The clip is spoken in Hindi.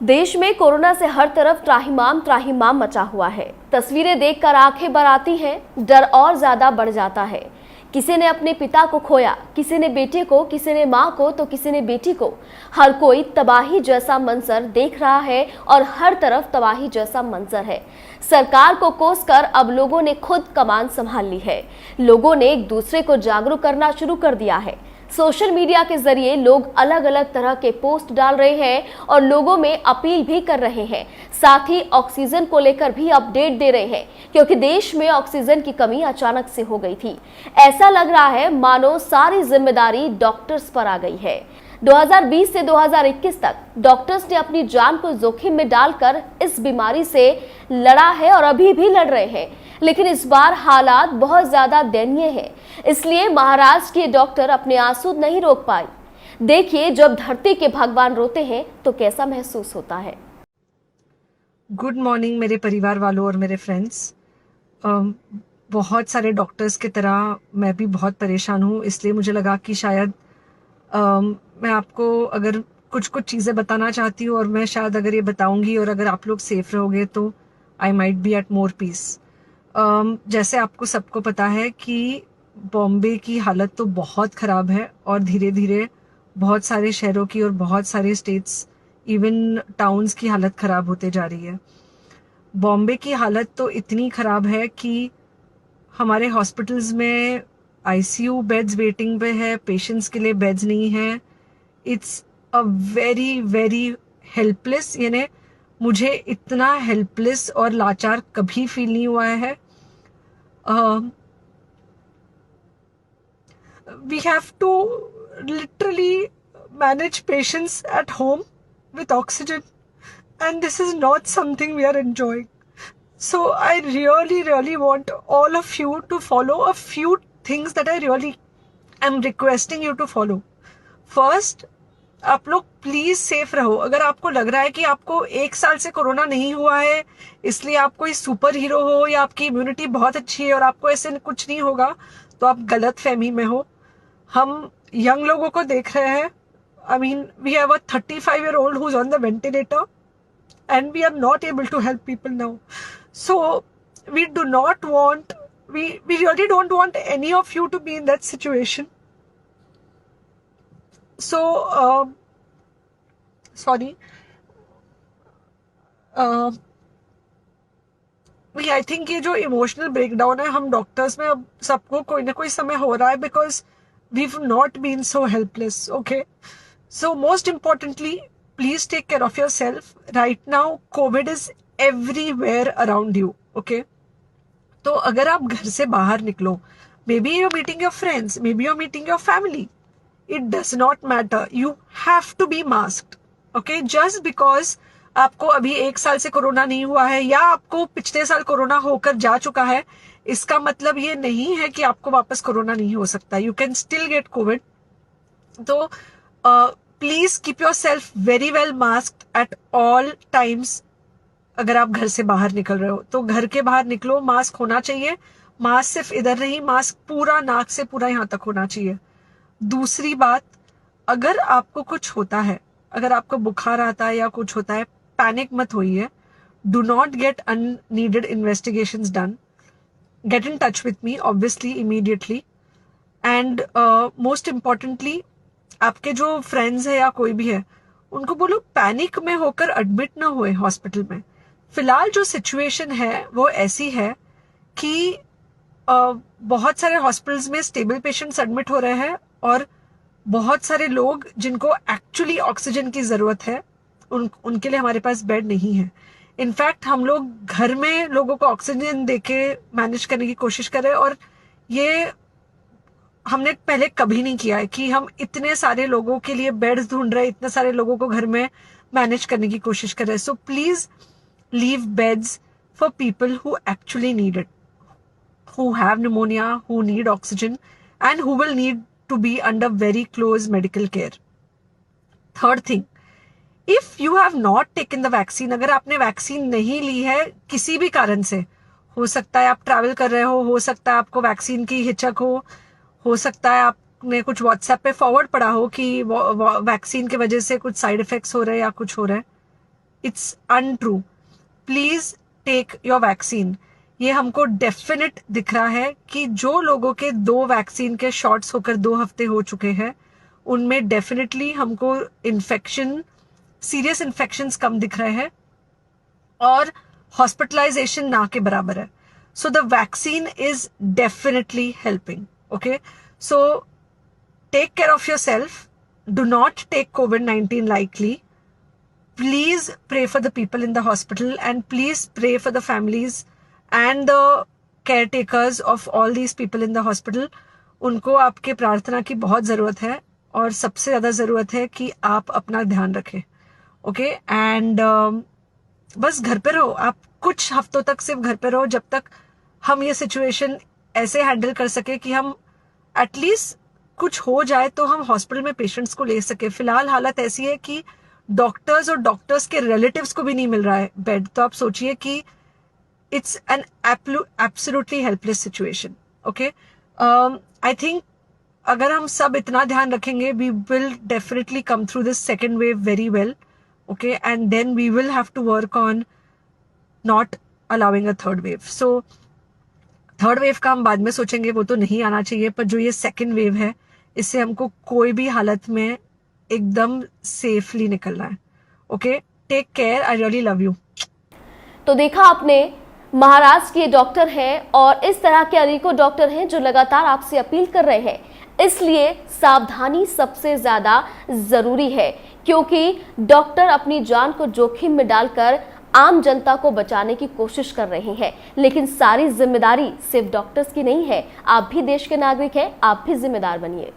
देश में कोरोना से हर तरफ त्राहिमाम मचा हुआ है। तस्वीरें देखकर आंखें भर आती हैं, डर और ज्यादा बढ़ जाता है। किसी ने अपने पिता को खोया, किसी ने बेटे को, किसी ने मां को तो किसी ने बेटी को। हर कोई तबाही जैसा मंजर देख रहा है और हर तरफ तबाही जैसा मंजर है। सरकार को कोसकर अब लोगों ने खुद कमान संभाल ली है। लोगों ने एक दूसरे को जागरूक करना शुरू कर दिया है। सोशल मीडिया के जरिए लोग अलग अलग तरह के पोस्ट डाल रहे हैं और लोगों में अपील भी कर रहे हैं। साथ ही ऑक्सीजन को लेकर भी अपडेट दे रहे हैं, क्योंकि देश में ऑक्सीजन की कमी अचानक से हो गई थी। ऐसा लग रहा है मानो सारी जिम्मेदारी डॉक्टर्स पर आ गई है। 2020 से 2021 तक डॉक्टर्स ने अपनी जान को जोखिम में डालकर इस बीमारी से लड़ा है और अभी भी लड़ रहे हैं। लेकिन इस बार हालात बहुत ज्यादा दयनीय है, इसलिए महाराष्ट्र के डॉक्टर अपने आंसू नहीं रोक पाए। देखिए, जब धरती के भगवान रोते हैं तो कैसा महसूस होता है। गुड मॉर्निंग मेरे परिवार वालों और मेरे फ्रेंड्स। बहुत सारे डॉक्टर्स की तरह मैं भी बहुत परेशान हूँ, इसलिए मुझे लगा कि शायद मैं आपको अगर कुछ चीज़ें बताना चाहती हूँ और मैं शायद अगर ये बताऊंगी और अगर आप लोग सेफ रहोगे तो I might be at more peace. जैसे आपको सबको पता है कि बॉम्बे की हालत तो बहुत ख़राब है और धीरे धीरे बहुत सारे शहरों की और बहुत सारे स्टेट्स, इवन टाउन्स की हालत ख़राब होते जा रही है। बॉम्बे की हालत तो इतनी ख़राब है कि हमारे हॉस्पिटल्स में आईसीयू बेड्स वेटिंग पे है, पेशेंट्स के लिए बेड्स नहीं है। It's a very very helpless, यानी मुझे इतना हेल्पलेस और लाचार कभी फील नहीं हुआ है। We have to literally manage patients at home with oxygen, and this is not something we are enjoying. So I really want all of you to follow a few things that I really am requesting you to follow. First, आप लोग प्लीज सेफ रहो। अगर आपको लग रहा है कि आपको 1 साल से कोरोना नहीं हुआ है इसलिए आप कोई सुपर हीरो हो या आपकी इम्यूनिटी बहुत अच्छी है और आपको ऐसे कुछ नहीं होगा, तो आप गलत फहमी में हो। हम यंग लोगों को देख रहे हैं। I mean we have a 35-year-old who's on the ventilator and we are not able to help people now. So we do not want, we really don't want any of you to be in that situation. So sorry, I think ये जो इमोशनल ब्रेकडाउन है हम डॉक्टर्स में अब सबको कोई ना कोई समय हो रहा है, because we not been so helpless. Okay, so most importantly please take care of yourself. Right now COVID is everywhere around you. Okay, तो अगर आप घर से बाहर निकलो, maybe you're meeting your friends, maybe you're meeting your family, it does not matter, you have to be masked. Okay, just because आपको अभी 1 साल से कोरोना नहीं हुआ है या आपको पिछले साल कोरोना होकर जा चुका है, इसका मतलब ये नहीं है कि आपको वापस कोरोना नहीं हो सकता। You can still get COVID. तो please keep yourself very well masked at all times. अगर आप घर से बाहर निकल रहे हो तो घर के बाहर निकलो, मास्क होना चाहिए। मास्क सिर्फ इधर नहीं, मास्क पूरा नाक से पूरा यहाँ तक होना चाहिए। दूसरी बात, अगर आपको कुछ होता है, अगर आपको बुखार आता है या कुछ होता है, पैनिक मत होइए। Do not get unneeded investigations done. Get in touch with me obviously immediately. And most importantly, आपके जो फ्रेंड्स है या कोई भी है उनको बोलो पैनिक में होकर एडमिट ना हुए हॉस्पिटल में। फिलहाल जो सिचुएशन है वो ऐसी है कि बहुत सारे हॉस्पिटल्स में स्टेबल पेशेंट्स एडमिट हो रहे हैं और बहुत सारे लोग जिनको एक्चुअली ऑक्सीजन की जरूरत है उनके लिए हमारे पास बेड नहीं है। इनफैक्ट हम लोग घर में लोगों को ऑक्सीजन देके मैनेज करने की कोशिश कर रहे हैं, और ये हमने पहले कभी नहीं किया है कि हम इतने सारे लोगों के लिए बेड्स ढूंढ रहे हैं, इतने सारे लोगों को घर में मैनेज करने की कोशिश कर रहे हैं। So please leave beds for people who actually need it, who have pneumonia, who need oxygen, and who will need to be under very close medical care. Third thing, if you have not taken the vaccine, अगर आपने वैक्सीन नहीं ली है किसी भी कारण से, हो सकता है आप ट्रैवल कर रहे हो सकता है आपको वैक्सीन की हिचक हो सकता है आपने कुछ व्हाट्सएप पे फॉरवर्ड पढ़ा हो कि वैक्सीन की वजह से कुछ साइड इफेक्ट्स हो रहे हैं या कुछ हो रहा है। It's untrue. Please take your vaccine. ये हमको डेफिनेट दिख रहा है कि जो लोगों के 2 वैक्सीन के शॉट्स होकर 2 हफ्ते हो चुके हैं उनमें डेफिनेटली हमको इन्फेक्शन, सीरियस इन्फेक्शंस कम दिख रहे हैं और हॉस्पिटलाइजेशन ना के बराबर है। So the vaccine is definitely helping. Okay, so take care of yourself, do not take COVID-19 lightly. Please pray for the people in the hospital and please pray for the families and the caretakers of all these people in the hospital. उनको आपके प्रार्थना की बहुत ज़रूरत है और सबसे ज़्यादा ज़रूरत है कि आप अपना ध्यान रखें। ओके, एंड बस घर पे रहो। आप कुछ हफ्तों तक सिर्फ घर पे रहो जब तक हम ये सिचुएशन ऐसे हैंडल कर सके कि हम एटलीस्ट कुछ हो जाए तो हम हॉस्पिटल में पेशेंट्स को ले सके। फिलहाल हालत ऐसी है कि डॉक्टर्स और डॉक्टर्स के रिलेटिव्स को भी नहीं मिल रहा है बेड। तो आप सोचिए कि it's an absolutely helpless situation. Okay, I think अगर हम सब इतना ध्यान रखेंगे we will definitely come through this second wave very well. Okay, and then we will have to work on not allowing a third wave. So third wave का हम बाद में सोचेंगे, वो तो नहीं आना चाहिए, पर जो ये सेकेंड वेव है इससे हमको कोई भी हालत में एकदम सेफली निकलना है। Okay, take care, I really love you. तो देखा आपने, महाराष्ट्र के डॉक्टर हैं और इस तरह के अनेकों डॉक्टर हैं जो लगातार आपसे अपील कर रहे हैं। इसलिए सावधानी सबसे ज्यादा जरूरी है, क्योंकि डॉक्टर अपनी जान को जोखिम में डालकर आम जनता को बचाने की कोशिश कर रहे हैं। लेकिन सारी जिम्मेदारी सिर्फ डॉक्टर्स की नहीं है, आप भी देश के नागरिक हैं, आप भी जिम्मेदार बनिए।